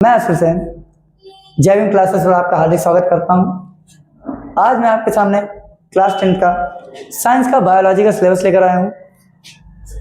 मैं हुसैन जैविंग क्लासेस पर आपका हार्दिक स्वागत करता हूं। आज मैं आपके सामने क्लास 10 का साइंस का बायोलॉजी का सिलेबस लेकर आया हूं।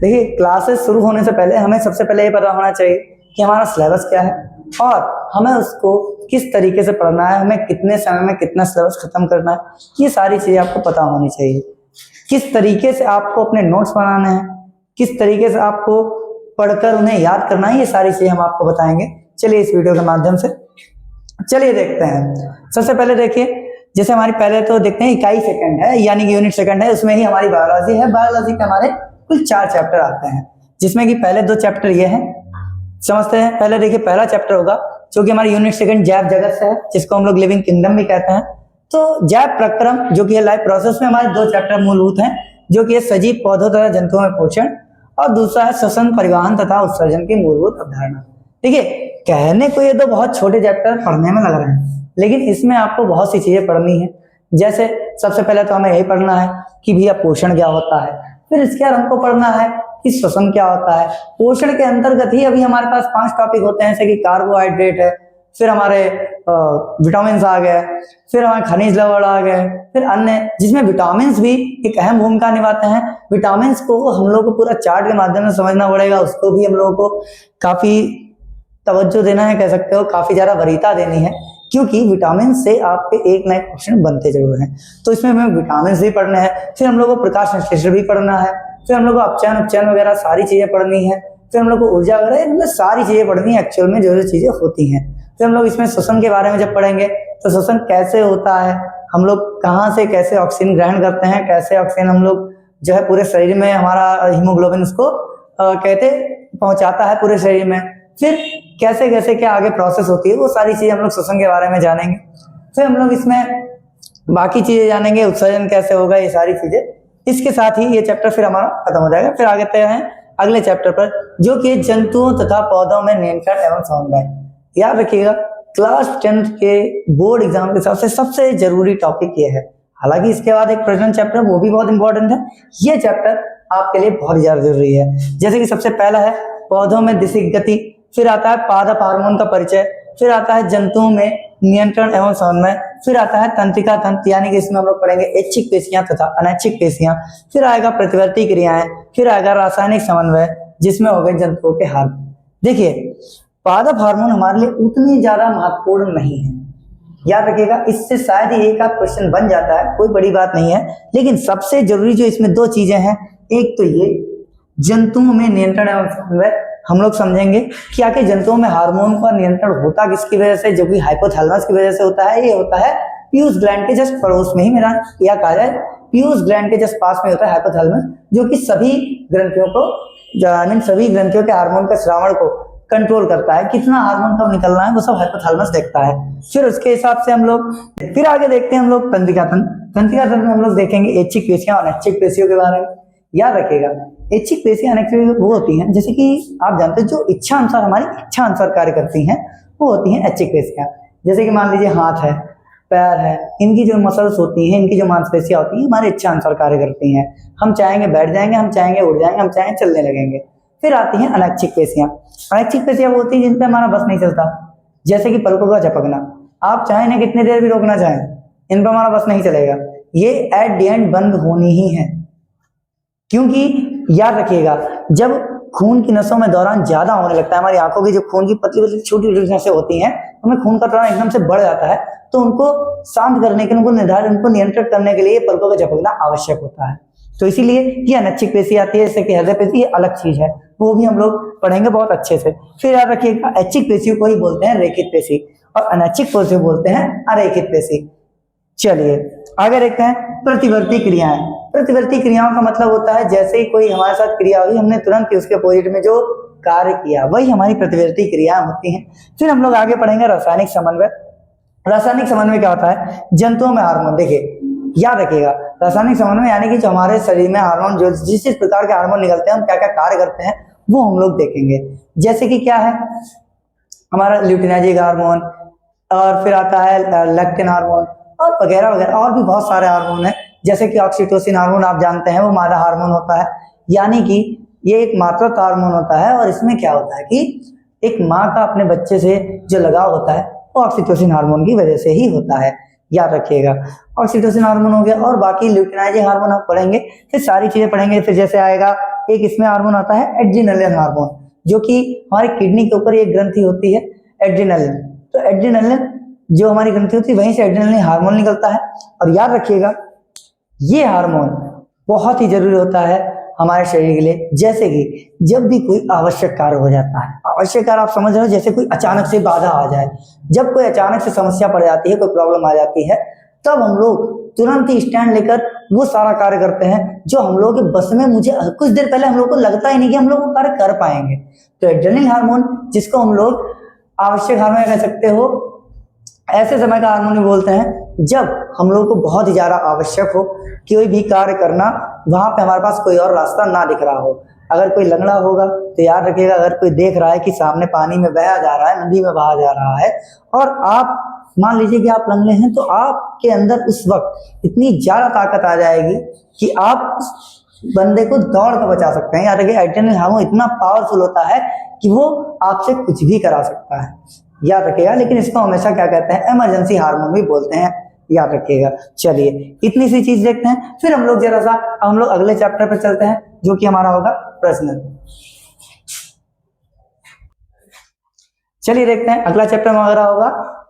देखिए, क्लासेस शुरू होने से पहले हमें सबसे पहले ये पता होना चाहिए कि हमारा सिलेबस क्या है और हमें उसको किस तरीके से पढ़ना है, हमें कितने समय में कितना सिलेबस खत्म करना है, ये सारी चीज़ें आपको पता होनी चाहिए। किस तरीके से आपको अपने नोट्स बनाने हैं, किस तरीके से आपको पढ़कर उन्हें याद करना है, ये सारी चीज़ें हम आपको बताएंगे। चलिए इस वीडियो के माध्यम से चलिए देखते हैं। सबसे पहले देखिए, जैसे हमारी पहले तो देखते हैं इकाई सेकंड है, यानी कि यूनिट सेकंड है, उसमें ही हमारी बायोलॉजी है। बायोलॉजी के हमारे कुल 4 चैप्टर आते हैं, जिसमें कि पहले 2 चैप्टर ये हैं, समझते हैं। पहले देखिए, पहला चैप्टर होगा जो कि हमारी यूनिट सेकंड जैव जगत से है, जिसको हम लोग लिविंग किंगडम भी कहते हैं। तो जैव प्रक्रम जो कि है लाइफ प्रोसेस में हमारे 2 चैप्टर मूलभूत हैं, जो कि सजीव पौधों तथा जंतुओं में पोषण, और दूसरा है श्वसन, परिवहन तथा उत्सर्जन की मूलभूत अवधारणा। देखिए, कहने को ये 2 बहुत छोटे चैप्टर पढ़ने में लग रहे हैं, लेकिन इसमें आपको बहुत सी चीजें पढ़नी है। जैसे सबसे पहले तो हमें यही पढ़ना है कि भैया पोषण क्या होता है, फिर इसके बाद हमको पढ़ना है कि श्वसन क्या होता है। पोषण के अंतर्गत ही अभी हमारे पास 5 टॉपिक होते हैं, जैसे कि कार्बोहाइड्रेट है, फिर हमारे विटामिन आ गए, फिर हमारे खनिज लवण आ गए, फिर अन्य, जिसमें विटामिन भी एक अहम भूमिका निभाते हैं। विटामिन को हम लोग को पूरा चार्ट के माध्यम से समझना पड़ेगा, उसको भी हम लोगों को काफी तवज्जो देना है, कह सकते हो काफी ज्यादा वरीयता देनी है, क्योंकि विटामिन से आपके एक ना एक क्वेश्चन बनते जरूर हैं। तो इसमें हमें विटामिन भी पढ़ने हैं, फिर हम लोग को प्रकाश संश्लेषण भी पढ़ना है, फिर हम लोग को अपचयन उपचयन वगैरह सारी चीजें पढ़नी है, फिर हम लोग को ऊर्जा वगैरह, मतलब सारी चीजें पढ़नी है एक्चुअल में जो चीजें होती हैं। फिर हम लोग इसमें श्वसन के बारे में जब पढ़ेंगे तो श्वसन कैसे होता है, हम लोग कहाँ से कैसे ऑक्सीजन ग्रहण करते हैं, कैसे ऑक्सीजन हम लोग जो है पूरे शरीर में हमारा हीमोग्लोबिन उसको कहते पहुंचाता है पूरे शरीर में, फिर कैसे कैसे क्या आगे प्रोसेस होती है, वो सारी चीजें हम लोग श्वसन के बारे में जानेंगे। फिर हम लोग इसमें बाकी चीजें जानेंगे, उत्सर्जन कैसे होगा, ये सारी चीजें। इसके साथ ही ये चैप्टर फिर हमारा खत्म हो जाएगा। फिर आगे तय है अगले चैप्टर पर, जो कि जंतुओं तथा पौधों में नियंत्रण एवं समन्वय। याद रखिएगा, क्लास 10 के बोर्ड एग्जाम के हिसाब से सबसे जरूरी टॉपिक ये है। हालांकि इसके बाद एक प्रेजेंट चैप्टर, वो भी बहुत इंपॉर्टेंट है। ये चैप्टर आपके लिए बहुत ज्यादा जरूरी है। जैसे कि सबसे पहला है पौधों में दिशिक गति, फिर आता है पादप हार्मोन का परिचय, फिर आता है जंतुओं में नियंत्रण एवं समन्वय, फिर आता है तंत्रिका तंत्र, यानी कि इसमें हम लोग पढ़ेंगे ऐच्छिक पेशियां तथा अनैच्छिक पेशियां, फिर आएगा प्रतिवर्ती क्रियाएं, फिर आएगा रासायनिक समन्वय, जिसमें हो गए जंतुओं के हार्मोन। देखिए, पादप हार्मोन हमारे लिए उतनी ज्यादा महत्वपूर्ण नहीं है, याद रखिएगा। इससे शायद ही एक आध क्वेश्चन बन जाता है, कोई बड़ी बात नहीं है, लेकिन सबसे जरूरी जो इसमें 2 चीजें हैं, एक तो ये जंतुओं में नियंत्रण एवं समन्वय, हम लोग समझेंगे कि आखिर जंतुओं में हार्मोन का नियंत्रण होता किसकी वजह से, जो कि हाइपोथैलेमस की वजह से होता है। ये होता है पीयूष ग्लैंड के जस्ट पड़ोस में ही, मेरा या कहा जाए पीयूष ग्लैंड के जस्ट पास में होता है हाइपोथैलेमस, जो कि सभी ग्रंथियों को, सभी ग्रंथियों के हार्मोन के श्रावण को कंट्रोल करता है। कितना हार्मोन कब निकलना है वो सब हाइपोथैलेमस देखता है। फिर उसके हिसाब से हम लोग फिर आगे देखते हैं हम लोग तंत्रिका तंत्र। तंत्रिका तंत्र में हम लोग देखेंगे ऐच्छिक पेशियां और अनैच्छिक पेशियों के बारे में। याद रखिएगा, ऐच्छिक पेशियां अनैच्छिक वो होती हैं, जैसे कि आप जानते हैं जो इच्छा अनुसार, हमारी इच्छा अनुसार कार्य करती हैं, वो होती हैं ऐच्छिक पेशियां। जैसे कि मान लीजिए हाथ है, पैर है, इनकी जो मसल्स होती हैं, इनकी जो मांसपेशियां होती हैं, हमारी इच्छा अनुसार कार्य करती हैं। हम चाहेंगे बैठ जाएंगे, हम चाहेंगे उड़ जाएंगे, हम चाहेंगे चलने लगेंगे। फिर आती हैं अनैच्छिक पेशियां। अनैच्छिक पेशियां वो होती हैं जिन पे हमारा बस नहीं चलता, जैसे कि पलकों का झपकना। आप चाहें ना कितनी देर भी रोकना चाहें, इन पर हमारा बस नहीं चलेगा, ये एट द एंड बंद होनी ही है। क्योंकि याद रखिएगा, जब खून की नसों में दौरान ज्यादा होने लगता है, हमारी आंखों की जो खून की पतली पतली छोटी छोटी नसें होती हैं, उनमें खून का दौरान एकदम से बढ़ जाता है, तो उनको शांत करने के लिए, उनको नियंत्रित करने के लिए पलकों का झपकना आवश्यक होता है। तो इसीलिए ये अनैच्छिक पेशी आती है, जैसे कि हृदय पेशी, ये अलग चीज है, वो भी हम लोग पढ़ेंगे बहुत अच्छे से। फिर याद रखिएगा, ऐच्छिक पेशियों को ही बोलते हैं रेखित पेशी और अनैच्छिक पेशियों बोलते हैं अरेखित पेशी। चलिए आगे देखते हैं प्रतिवर्ती क्रियाएं। प्रतिवर्ती क्रियाओं का मतलब होता है जैसे ही कोई हमारे साथ क्रिया हुई, हमने तुरंत ही उसके अपोजिट में जो कार्य किया, वही हमारी प्रतिवर्ती क्रियाएं होती हैं। फिर हम लोग आगे पढ़ेंगे रासायनिक समन्वय। रासायनिक समन्वय क्या होता है? जंतुओं में हार्मोन। देखिए याद रखिएगा, रासायनिक समन्वय यानी कि जो हमारे शरीर में हार्मोन, जो जिस जिस प्रकार के हार्मोन निकलते हैं, हम क्या क्या कार्य करते हैं, वो हम लोग देखेंगे। जैसे कि क्या है हमारा ल्यूटिनाजिक हार्मोन, और फिर आता है लैक्टिन हार्मोन, और वगैरह वगैरह, और भी बहुत सारे हार्मोन हैं। जैसे कि ऑक्सीटोसिन हार्मोन आप जानते हैं, वो मादा हार्मोन होता है, यानी कि ये एक मात्रक हार्मोन होता है। और इसमें क्या होता है कि एक माँ का अपने बच्चे से जो लगाव होता है वो ऑक्सीटोसिन हार्मोन की वजह से ही होता है, याद रखिएगा। ऑक्सीटोसिन हार्मोन हो गया, और बाकी ल्यूटिनाइजिंग हार्मोन आप पढ़ेंगे, फिर सारी चीजें पढ़ेंगे। फिर जैसे आएगा एक इसमें हार्मोन आता है एड्रिनलिन हार्मोन, जो कि हमारी किडनी के ऊपर एक ग्रंथि होती है एड्रिनलिन। तो एड्रिनलिन जो हमारी ग्रंथि होती है वहीं से एड्रिनलिन हार्मोन निकलता है। और याद रखिएगा ये हार्मोन बहुत ही जरूरी होता है हमारे शरीर के लिए। जैसे कि जब भी कोई आवश्यक कार्य हो जाता है, आवश्यक कार्य आप समझ रहे हो, जैसे कोई अचानक से बाधा आ जाए, जब कोई अचानक से समस्या पड़ जाती है, कोई प्रॉब्लम आ जाती है, तब हम लोग तुरंत ही स्टैंड लेकर वो सारा कार्य करते हैं जो हम लोग के बस में, मुझे कुछ देर पहले हम लोग को लगता ही नहीं कि हम लोग वो कार्य कर पाएंगे। तो एड्रेनलिन हार्मोन, जिसको हम लोग आवश्यक हार्मोन कह सकते हो, ऐसे समय का हार्मोन बोलते हैं जब हम लोग को बहुत ही ज्यादा आवश्यक हो, कोई भी कार्य करना, वहां पे हमारे पास कोई और रास्ता ना दिख रहा हो। अगर कोई लंगड़ा होगा तो याद रखिएगा, अगर कोई देख रहा है कि सामने पानी में बहा जा रहा है, नदी में बहा जा रहा है, और आप मान लीजिए कि आप लंगड़े हैं, तो आपके अंदर उस वक्त इतनी ज्यादा ताकत आ जाएगी कि आप बंदे को दौड़ कर बचा सकते हैं। याद रखिए एड्रेनलिन हार्मोन इतना पावरफुल होता है कि वो आपसे कुछ भी करा सकता है, याद रखिएगा। लेकिन इसको हमेशा क्या कहते हैं, इमरजेंसी हार्मोन भी बोलते हैं, याद रखिएगा। चलिए इतनी सी चीज देखते हैं, फिर हम लोग जरा सा हम लोग अगले चैप्टर पर चलते हैं, जो कि हमारा होगा प्रजनन। चलिए देखते हैं अगला चैप्टर हमारा होगा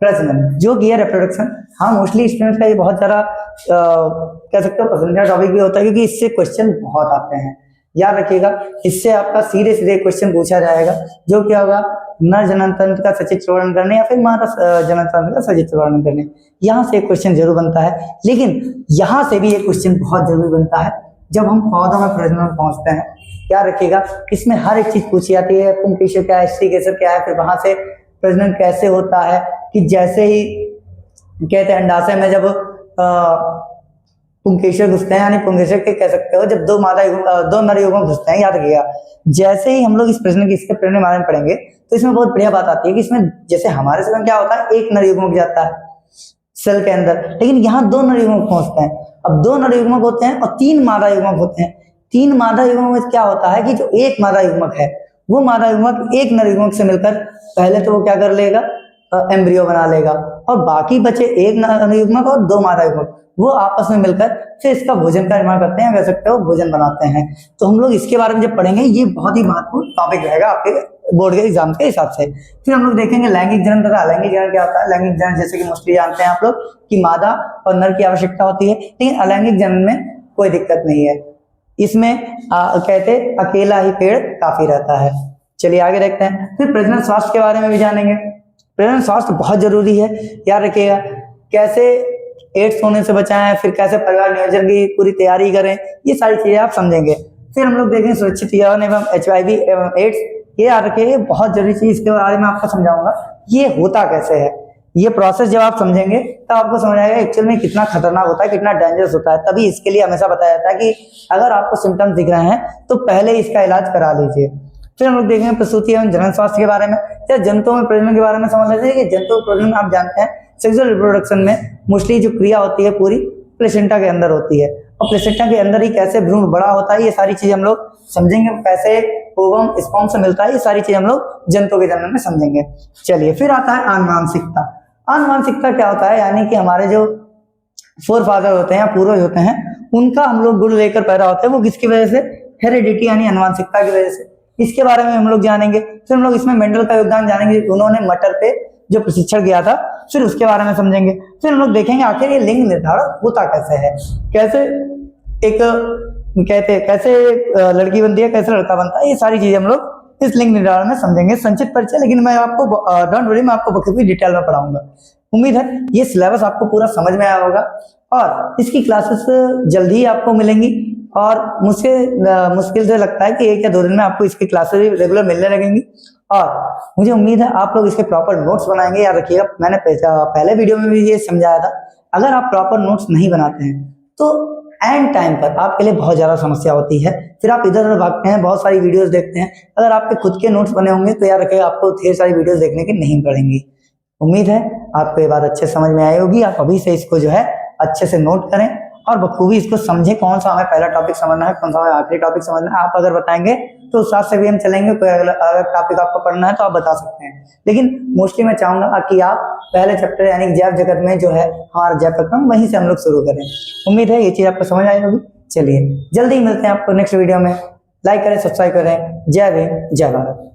प्रजनन, जो कि है रिप्रोडक्शन। हाँ, मोस्टली स्टूडेंट्स का ये बहुत सारा कह सकते हो पसंदीदा टॉपिक भी होता है, क्योंकि इससे क्वेश्चन बहुत आते हैं। याद रखिएगा, इससे आपका सीधे सीधे क्वेश्चन पूछा जाएगा, जो क्या होगा, नर जनन तंत्र का सचित्र वर्णन करने या फिर मादा जनन तंत्र का सचित्र वर्णन करने। यहाँ से एक क्वेश्चन जरूर बनता है, लेकिन यहाँ से भी एक क्वेश्चन बहुत जरूरी बनता है जब हम पौधों में प्रजनन पहुंचते हैं। याद रखिएगा, इसमें हर एक चीज पूछी जाती है, पुंकेसर क्या है, स्त्रीकेसर क्या है, फिर वहां से प्रजनन कैसे होता है, कि जैसे ही कहते हैं अंडाशय में जब पुंकेसर घुसते हैं, यानी पुंकेसर के कह सकते हो, जब दो नर युग्म घुसते हैं। याद रखिएगा, जैसे ही हम लोग इस प्रजनन की इसके प्रजनन के बारे में पढ़ेंगे तो इसमें बहुत बढ़िया बात आती है कि इसमें जैसे हमारे सेल में क्या होता है, एक नर युग्मक जाता है सेल के अंदर, लेकिन यहाँ दो नर युग्मक पहुंचते हैं। अब दो नर युग्मक होते हैं और 3 मादा युग्मक होते हैं। 3 मादा युग्मक में क्या होता है कि जो एक मादा युग्मक है, वो मादा युग्मक एक नर युग्मक से मिलकर पहले तो वो क्या कर लेगा, एम्ब्रियो बना लेगा, और बाकी बचे एक नर युग्मक और 2 मादा युग्मक वो आपस में मिलकर फिर इसका भोजन का निर्माण करते हैं, कह सकते हो भोजन बनाते हैं। तो हम लोग इसके बारे में जब पढ़ेंगे, ये बहुत ही महत्वपूर्ण टॉपिक रहेगा आपके बोर्ड के एग्जाम के हिसाब से। फिर हम लोग देखेंगे लैंगिक जनन तथा अलैंगिक जनन क्या होता है। लैंगिक जनन जैसे कि मोस्टली जानते हैं आप लोग कि मादा और नर की आवश्यकता होती है, लेकिन अलैंगिक जनन में कोई दिक्कत नहीं है, इसमें कहते अकेला ही पेड़ काफी रहता है। चलिए आगे देखते हैं। फिर प्रजनन स्वास्थ्य के बारे में भी जानेंगे। प्रजनन स्वास्थ्य बहुत जरूरी है, याद रखिएगा, कैसे एड्स होने से बचाएं, फिर कैसे परिवार नियोजन की पूरी तैयारी करें, ये सारी चीजें आप समझेंगे। फिर हम लोग देखेंगे सुरक्षित यौन एवं HIV एवं एड्स, ये याद रखिए बहुत जरूरी चीज, इसके बारे में आपको समझाऊंगा ये होता कैसे है। ये प्रोसेस जब आप समझेंगे तब आपको समझ आएगा एक्चुअल में कितना खतरनाक होता है, कितना डेंजरस होता है। तभी इसके लिए हमेशा बताया जाता है कि अगर आपको सिम्टम्स दिख रहे हैं तो पहले इसका इलाज करा लीजिए। फिर हम लोग देखेंगे प्रसूति एवं जनन स्वास्थ्य के बारे में, या जंतुओं में प्रजनन के बारे में समझ लेते हैं कि जंतु प्रजनन आप जानते हैं सेक्सुअल रिप्रोडक्शन में मोस्टली जो क्रिया होती है पूरी प्लेसेंटा के अंदर होती है, और प्लेसेंटा के अंदर ही कैसे भ्रूण बड़ा होता है, ये सारी चीजें हम लोग समझेंगे। कैसे ओवम स्पर्म से मिलता है, ये सारी चीजें हम लोग जंतु के जन्म में समझेंगे। चलिए फिर आता है आनुवांशिकता। आनुवांशिकता क्या होता है, यानी कि हमारे जो फोर फादर होते हैं या पूर्वज होते हैं, उनका हम लोग गुण लेकर पैदा होते हैं, वो किसकी वजह से, हेरिडिटी यानी आनुवांशिकता की वजह से। इसके बारे में हम लोग जानेंगे। फिर हम लोग इसमें मेंडल का योगदान जानेंगे, उन्होंने मटर पे जो प्रशिक्षण किया था, फिर उसके बारे में समझेंगे। फिर हम लोग देखेंगे आखिर ये लिंग निर्धारण होता कैसे है, कैसे एक कहते कैसे लड़की बनती है, कैसे लड़का बनता है, ये सारी चीजें हम लोग इस लिंग निर्धारण में समझेंगे। संक्षिप्त परिचय, लेकिन मैं आपको डोंट वरी, मैं आपको बखूबी डिटेल में पढ़ाऊंगा। उम्मीद है ये सिलेबस आपको पूरा समझ में आया होगा, और इसकी क्लासेस जल्दी ही आपको मिलेंगी, और मुझसे मुश्किल से लगता है कि 1 या 2 दिन में आपको इसकी क्लासेस रेगुलर मिलने लगेंगी। और मुझे उम्मीद है आप लोग इसके प्रॉपर नोट्स बनाएंगे। याद रखिएगा, मैंने पहले वीडियो में भी ये समझाया था, अगर आप प्रॉपर नोट्स नहीं बनाते हैं तो एंड टाइम पर आपके लिए बहुत ज्यादा समस्या होती है, फिर आप इधर उधर भागते हैं, बहुत सारी वीडियोस देखते हैं। अगर आपके खुद के नोट्स बने होंगे तो याद रखिएगा आपको ढेर सारी वीडियोस देखने की नहीं पड़ेंगी। उम्मीद है आपको ये बात अच्छे समझ में आई होगी। आप अभी से इसको जो है अच्छे से नोट करें और बखूबी इसको समझें, कौन सा हमें पहला टॉपिक समझना है, कौन सा हमें आखिरी टॉपिक समझना है। आप अगर बताएंगे तो उस हिसाब से भी हम चलेंगे। कोई अगर टॉपिक आपको पढ़ना है तो आप बता सकते हैं, लेकिन मोस्टली मैं चाहूंगा कि आप पहले चैप्टर यानी जैव जगत में जो है हमारा जैव प्रक्रम वहीं से हम लोग शुरू करें। उम्मीद है ये चीज आपको समझ आई होगी। चलिए जल्दी ही मिलते हैं आपको नेक्स्ट वीडियो में। लाइक करें, सब्सक्राइब करें। जय भीम, जय भारत।